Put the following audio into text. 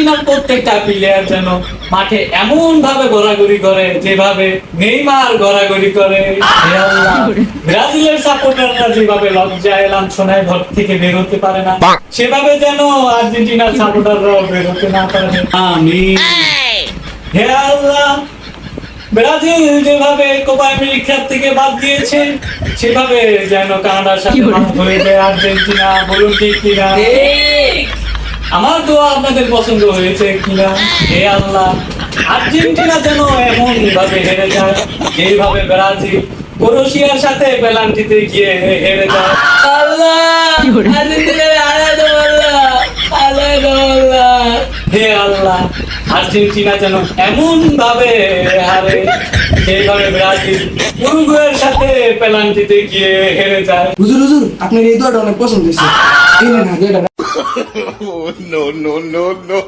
আর্জেন্টিনার প্রত্যেকটা প্লেয়ার যেন মাঠে এমন ভাবে ঘোরাঘুরি করে যেভাবে নেইমার ঘোরাঘুরি করে। হে আল্লাহ, ব্রাজিলের সাপোর্টাররা যেভাবে লজ্জায় লাঞ্ছনায় ঘর থেকে বের হতে পারে না, সেভাবে যেন আর্জেন্টিনার সাপোর্টাররাও বের হতে না পারে। আমিন। হে আল্লাহ, ব্রাজিল যেভাবে কোপা আমেরিকা থেকে বাদ দিয়েছে, সেভাবে যেন কানাডার সাথে ভাগ হয়ে যায় আর্জেন্টিনা। বলুন ঠিক কিনা? আমার দোয়া আপনাদের পছন্দ হয়েছে কিনা? হে আল্লাহ, আর্জেন্টিনা যেন এমন ভাবে হেরে যায় যেভাবে ব্রাজিল ক্রোয়েশিয়ার সাথে পেনাল্টিতে গিয়ে হেরে যায়। আল্লাহ, আর্জেন্টিনারে হারায় দাও আল্লাহ, হারায় দাও আল্লাহ। হে আল্লাহ, আর্জেন্টিনা যেন এমন ভাবে হারে যেভাবে ব্রাজিল উরুগুয়ের সাথে পেনাল্টিতে গিয়ে হেরে যায়। হুজুর হুজুর, আপনার এই দোয়াটা অনেক পছন্দ হয়েছে। এই নেন, হাতে এটা। no, no, no, no.